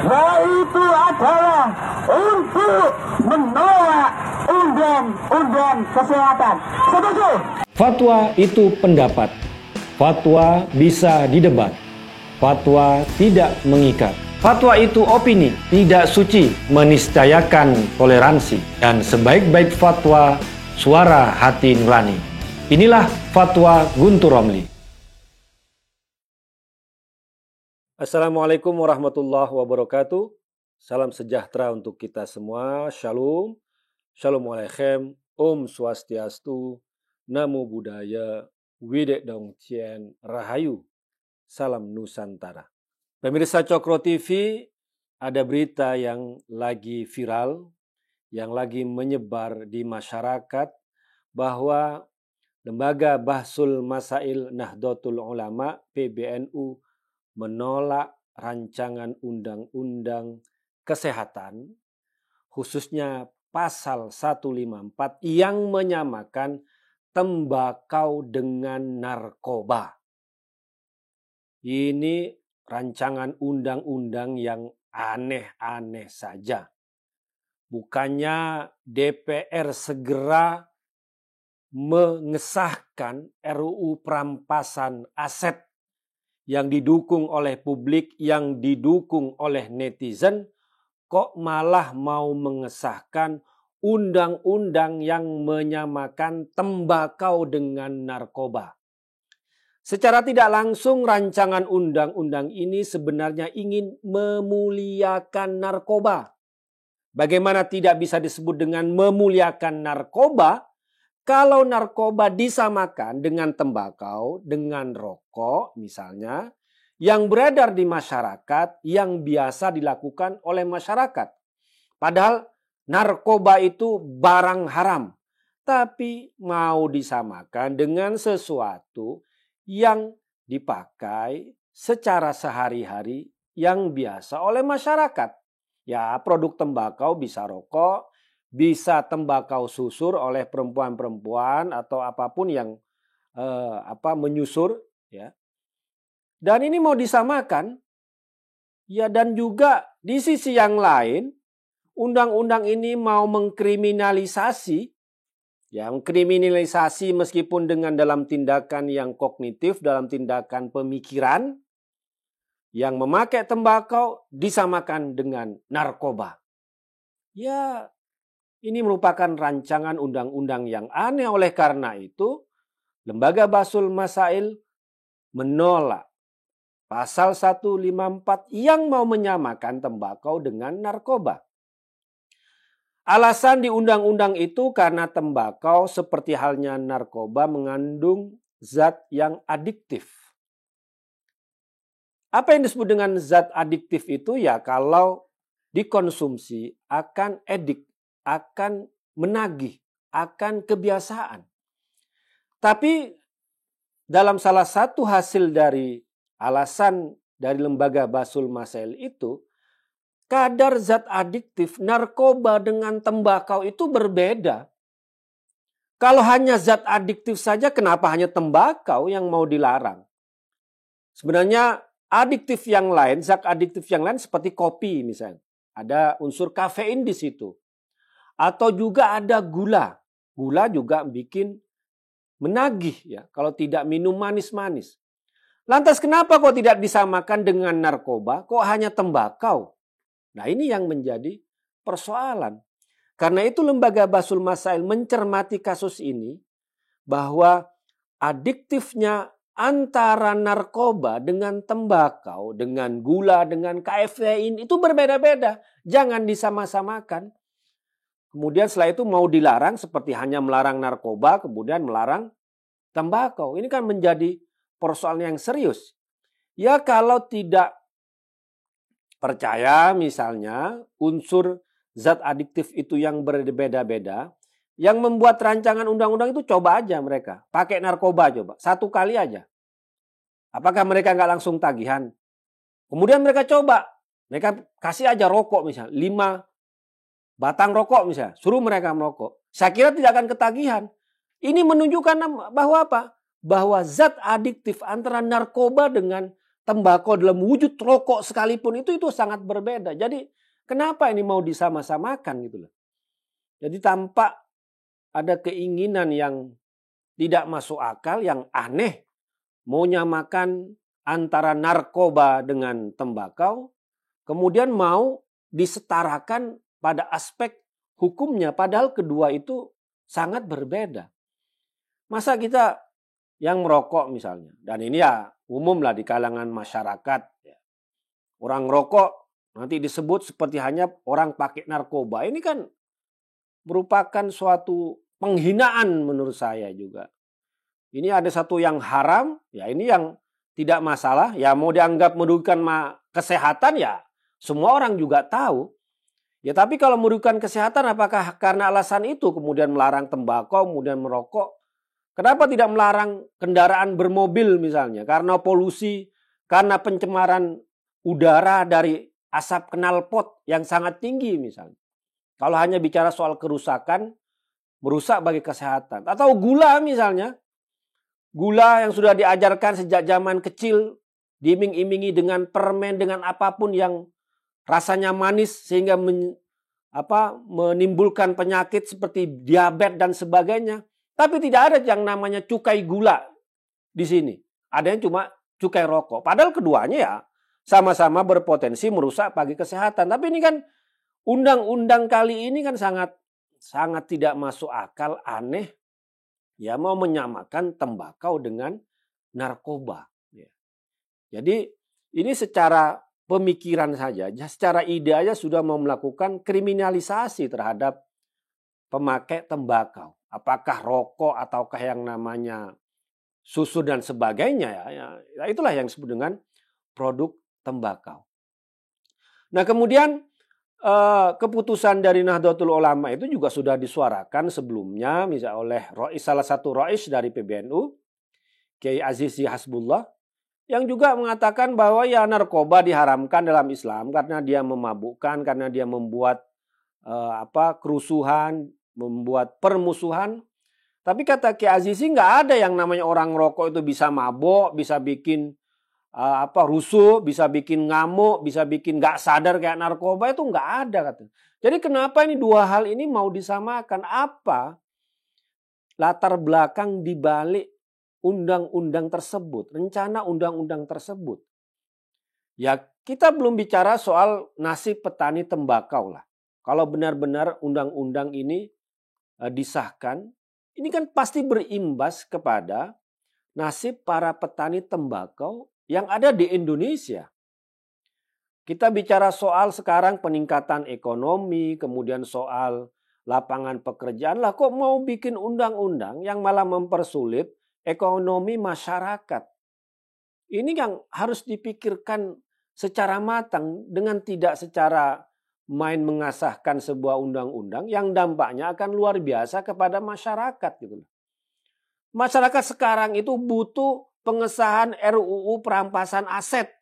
yaitu adalah untuk menolak undang-undang kesehatan. Setuju? Fatwa itu pendapat. Fatwa bisa didebat. Fatwa tidak mengikat. Fatwa itu opini, tidak suci, meniscayakan toleransi. Dan sebaik-baik fatwa, suara hati nurani. Inilah Fatwa Guntur Romli. Assalamualaikum warahmatullahi wabarakatuh. Salam sejahtera untuk kita semua. Shalom. Shalom Aleichem. Om Swastiastu. Namo Buddhaya. Widek Dong Tien. Rahayu. Salam Nusantara. Pemirsa Cokro TV, ada berita yang lagi viral, yang lagi menyebar di masyarakat, bahwa Lembaga Bahsul Masail Nahdlatul Ulama (PBNU) menolak rancangan undang-undang kesehatan, khususnya pasal 154 yang menyamakan tembakau dengan narkoba. Ini rancangan undang-undang yang aneh-aneh saja. Bukannya DPR segera mengesahkan RUU perampasan aset yang didukung oleh publik, yang didukung oleh netizen, kok malah mau mengesahkan undang-undang yang menyamakan tembakau dengan narkoba. Secara tidak langsung rancangan undang-undang ini sebenarnya ingin memuliakan narkoba. Bagaimana tidak bisa disebut dengan memuliakan narkoba kalau narkoba disamakan dengan tembakau, dengan rokok misalnya, yang beredar di masyarakat, yang biasa dilakukan oleh masyarakat. Padahal narkoba itu barang haram, tapi mau disamakan dengan sesuatu yang dipakai secara sehari-hari yang biasa oleh masyarakat. Ya, produk tembakau bisa rokok, bisa tembakau susur oleh perempuan-perempuan atau apapun yang menyusur, ya. Dan ini mau disamakan, ya, dan juga di sisi yang lain, undang-undang ini mau mengkriminalisasi, ya, mengkriminalisasi meskipun dengan dalam tindakan yang kognitif, dalam tindakan pemikiran, yang memakai tembakau disamakan dengan narkoba. Ya, ini merupakan rancangan undang-undang yang aneh. Oleh karena itu, Lembaga Bahsul Masail menolak pasal 154 yang mau menyamakan tembakau dengan narkoba. Alasan di undang-undang itu karena tembakau seperti halnya narkoba mengandung zat yang adiktif. Apa yang disebut dengan zat adiktif itu? Ya, kalau dikonsumsi akan edik, akan menagih, akan kebiasaan. Tapi dalam salah satu hasil dari alasan dari Lembaga Bahsul Masail itu, kadar zat adiktif narkoba dengan tembakau itu berbeda. Kalau hanya zat adiktif saja, kenapa hanya tembakau yang mau dilarang? Sebenarnya adiktif yang lain, zat adiktif yang lain seperti kopi misalnya, ada unsur kafein di situ. Atau juga ada gula. Gula juga bikin menagih, ya, kalau tidak minum manis-manis. Lantas kenapa kok tidak disamakan dengan narkoba? Kok hanya tembakau? Nah, ini yang menjadi persoalan. Karena itu Lembaga Bahsul Masail mencermati kasus ini bahwa adiktifnya antara narkoba dengan tembakau, dengan gula, dengan kafein itu berbeda-beda. Jangan disama-samakan. Kemudian setelah itu mau dilarang seperti hanya melarang narkoba, kemudian melarang tembakau. Ini kan menjadi persoalan yang serius. Ya, kalau tidak percaya misalnya unsur zat adiktif itu yang berbeda-beda, yang membuat rancangan undang-undang itu coba aja mereka. Pakai narkoba coba, satu kali aja. Apakah mereka nggak langsung tagihan? Kemudian mereka coba, mereka kasih aja rokok misalnya, 5 batang rokok misalnya, suruh mereka merokok. Saya kira tidak akan ketagihan. Ini menunjukkan bahwa apa? Bahwa zat adiktif antara narkoba dengan tembakau dalam wujud rokok sekalipun itu sangat berbeda. Jadi kenapa ini mau disama-samakan gitu loh. Jadi tampak ada keinginan yang tidak masuk akal, yang aneh, mau nyamakan antara narkoba dengan tembakau, kemudian mau disetarakan pada aspek hukumnya, padahal kedua itu sangat berbeda. Masa kita yang merokok misalnya, dan ini ya umum lah di kalangan masyarakat, orang rokok nanti disebut seperti hanya orang pakai narkoba. Ini kan merupakan suatu penghinaan menurut saya juga. Ini ada satu yang haram, ya ini yang tidak masalah, ya mau dianggap merugikan kesehatan ya semua orang juga tahu. Ya tapi kalau merugikan kesehatan apakah karena alasan itu kemudian melarang tembakau, kemudian merokok? Kenapa tidak melarang kendaraan bermobil misalnya? Karena polusi, karena pencemaran udara dari asap knalpot yang sangat tinggi misalnya. Kalau hanya bicara soal kerusakan, merusak bagi kesehatan. Atau gula misalnya. Gula yang sudah diajarkan sejak zaman kecil, diiming-imingi dengan permen, dengan apapun yang rasanya manis sehingga menimbulkan penyakit seperti diabetes dan sebagainya. Tapi tidak ada yang namanya cukai gula di sini. Ada yang cuma cukai rokok. Padahal keduanya ya sama-sama berpotensi merusak bagi kesehatan. Tapi ini kan undang-undang kali ini kan sangat tidak masuk akal, aneh. Ya mau menyamakan tembakau dengan narkoba. Ya. Jadi ini secara pemikiran saja, secara ide aja sudah mau melakukan kriminalisasi terhadap pemakai tembakau. Apakah rokok ataukah yang namanya susu dan sebagainya ya itulah yang disebut dengan produk tembakau. Nah kemudian keputusan dari Nahdlatul Ulama itu juga sudah disuarakan sebelumnya misalnya oleh salah satu Rais dari PBNU, Kiai Azizi Hasbullah, yang juga mengatakan bahwa ya narkoba diharamkan dalam Islam karena dia memabukkan, karena dia membuat kerusuhan, membuat permusuhan. Tapi kata Kiai Azizi nggak ada yang namanya orang rokok itu bisa mabuk, bisa bikin rusuh, bisa bikin ngamuk, bisa bikin nggak sadar kayak narkoba, itu nggak ada katanya. Jadi kenapa ini dua hal ini mau disamakan? Apa latar belakang dibalik undang-undang tersebut, rencana undang-undang tersebut? Ya kita belum bicara soal nasib petani tembakau lah. Kalau benar-benar undang-undang ini disahkan, ini kan pasti berimbas kepada nasib para petani tembakau yang ada di Indonesia. Kita bicara soal sekarang peningkatan ekonomi, kemudian soal lapangan pekerjaan. Lah kok mau bikin undang-undang yang malah mempersulit ekonomi masyarakat? Ini yang harus dipikirkan secara matang dengan tidak secara main mengasahkan sebuah undang-undang yang dampaknya akan luar biasa kepada masyarakat gitu. Masyarakat sekarang itu butuh pengesahan RUU perampasan aset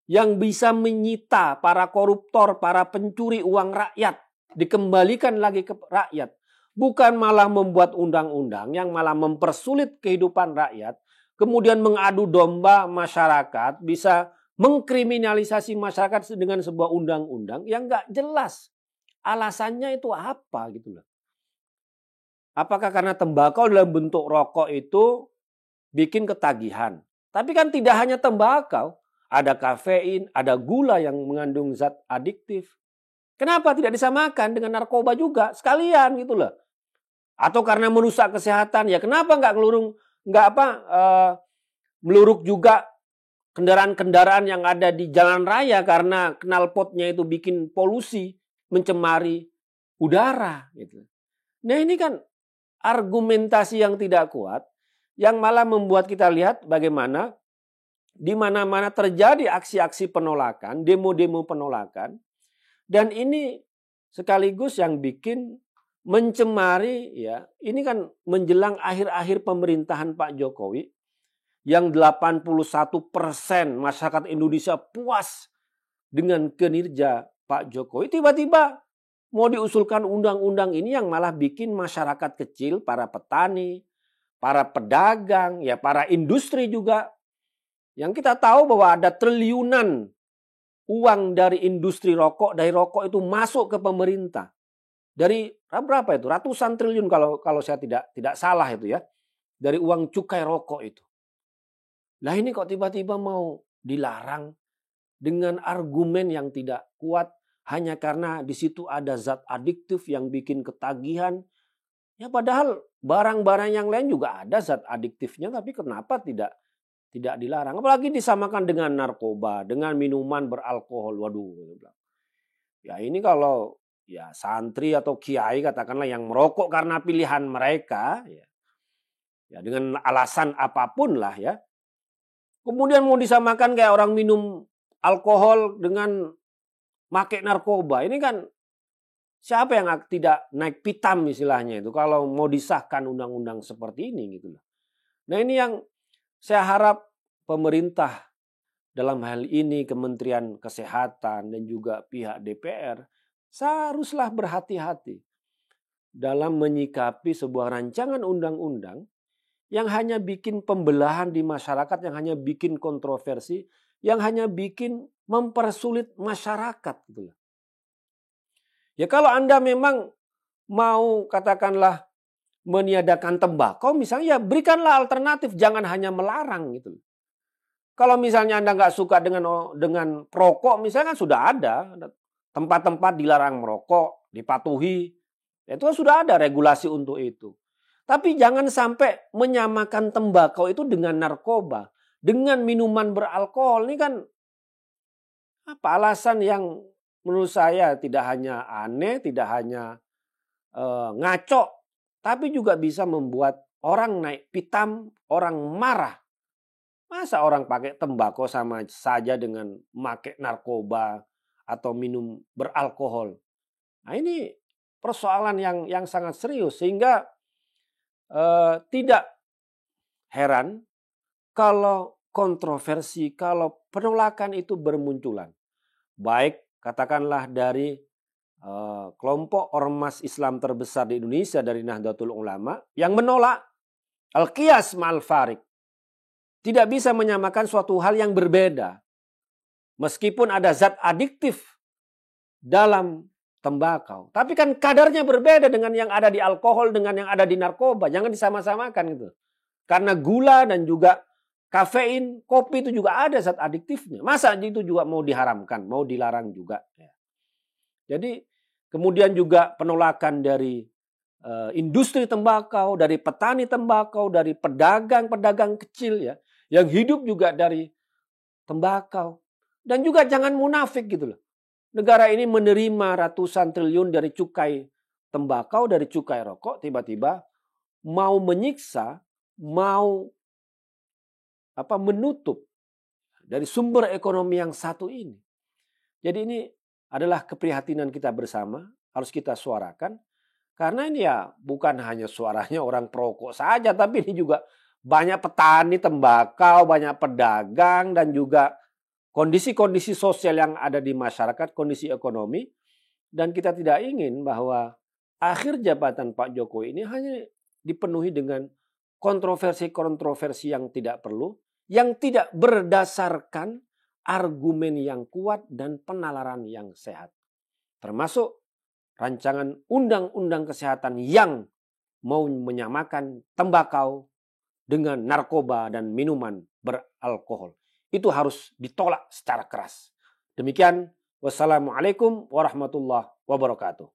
yang bisa menyita para koruptor, para pencuri uang rakyat, dikembalikan lagi ke rakyat. Bukan malah membuat undang-undang yang malah mempersulit kehidupan rakyat, kemudian mengadu domba masyarakat, bisa mengkriminalisasi masyarakat dengan sebuah undang-undang yang nggak jelas. Alasannya itu apa gitu loh. Apakah karena tembakau dalam bentuk rokok itu bikin ketagihan? Tapi kan tidak hanya tembakau, ada kafein, ada gula yang mengandung zat adiktif. Kenapa tidak disamakan dengan narkoba juga sekalian gitu loh? Atau karena merusak kesehatan, ya kenapa nggak meluruk juga kendaraan-kendaraan yang ada di jalan raya karena knalpotnya itu bikin polusi, mencemari udara gitu. Nah ini kan argumentasi yang tidak kuat, yang malah membuat kita lihat bagaimana di mana-mana terjadi aksi-aksi penolakan, demo-demo penolakan, dan ini sekaligus yang bikin mencemari ya. Ini kan menjelang akhir-akhir pemerintahan Pak Jokowi yang 81% masyarakat Indonesia puas dengan kinerja Pak Jokowi, tiba-tiba mau diusulkan undang-undang ini yang malah bikin masyarakat kecil, para petani, para pedagang, ya para industri juga Yang kita tahu bahwa ada triliunan uang dari industri rokok, dari rokok itu masuk ke pemerintah. Dari berapa itu? Ratusan triliun kalau saya tidak salah itu ya. Dari uang cukai rokok itu. Nah ini kok tiba-tiba mau dilarang dengan argumen yang tidak kuat hanya karena di situ ada zat adiktif yang bikin ketagihan. Ya padahal barang-barang yang lain juga ada zat adiktifnya, tapi kenapa tidak dilarang? Apalagi disamakan dengan narkoba, dengan minuman beralkohol. Waduh. Ya ini kalau ya santri atau kiai katakanlah yang merokok karena pilihan mereka, ya dengan alasan apapun lah ya. Kemudian mau disamakan kayak orang minum alkohol dengan make narkoba. Ini kan siapa yang tidak naik pitam istilahnya itu kalau mau disahkan undang-undang seperti ini gitu loh. Nah ini yang saya harap pemerintah dalam hal ini Kementerian Kesehatan dan juga pihak DPR seharuslah berhati-hati dalam menyikapi sebuah rancangan undang-undang yang hanya bikin pembelahan di masyarakat, yang hanya bikin kontroversi, yang hanya bikin mempersulit masyarakat gitu loh. Ya kalau Anda memang mau katakanlah meniadakan tembakau misalnya, ya berikanlah alternatif, jangan hanya melarang gitu. Kalau misalnya Anda nggak suka dengan perokok, misalnya kan sudah ada tempat-tempat dilarang merokok, dipatuhi, itu kan sudah ada regulasi untuk itu. Tapi jangan sampai menyamakan tembakau itu dengan narkoba, dengan minuman beralkohol. Ini kan apa alasan yang menurut saya tidak hanya aneh, tidak hanya ngaco, tapi juga bisa membuat orang naik pitam, orang marah. Masa orang pakai tembakau sama saja dengan pakai narkoba atau minum beralkohol. Nah ini persoalan yang sangat serius sehingga tidak heran kalau kontroversi, kalau penolakan itu bermunculan. Baik katakanlah dari kelompok ormas Islam terbesar di Indonesia dari Nahdlatul Ulama yang menolak al-qiyas ma'al farik. Tidak bisa menyamakan suatu hal yang berbeda. Meskipun ada zat adiktif dalam tembakau. Tapi kan kadarnya berbeda dengan yang ada di alkohol, dengan yang ada di narkoba. Jangan disama-samakan gitu. Karena gula dan juga kafein, kopi itu juga ada zat adiktifnya. Masa itu juga mau diharamkan, mau dilarang juga. Jadi kemudian juga penolakan dari industri tembakau, dari petani tembakau, dari pedagang-pedagang kecil ya. Yang hidup juga dari tembakau. Dan juga jangan munafik gitu loh. Negara ini menerima ratusan triliun dari cukai tembakau, dari cukai rokok. Tiba-tiba mau menyiksa, mau menutup dari sumber ekonomi yang satu ini. Jadi ini adalah keprihatinan kita bersama. Harus kita suarakan. Karena ini ya bukan hanya suaranya orang perokok saja. Tapi ini juga banyak petani tembakau, banyak pedagang, dan juga kondisi-kondisi sosial yang ada di masyarakat, kondisi ekonomi. Dan kita tidak ingin bahwa akhir jabatan Pak Jokowi ini hanya dipenuhi dengan kontroversi-kontroversi yang tidak perlu, yang tidak berdasarkan argumen yang kuat dan penalaran yang sehat. Termasuk rancangan undang-undang kesehatan yang mau menyamakan tembakau dengan narkoba dan minuman beralkohol. Itu harus ditolak secara keras. Demikian, wassalamualaikum warahmatullahi wabarakatuh.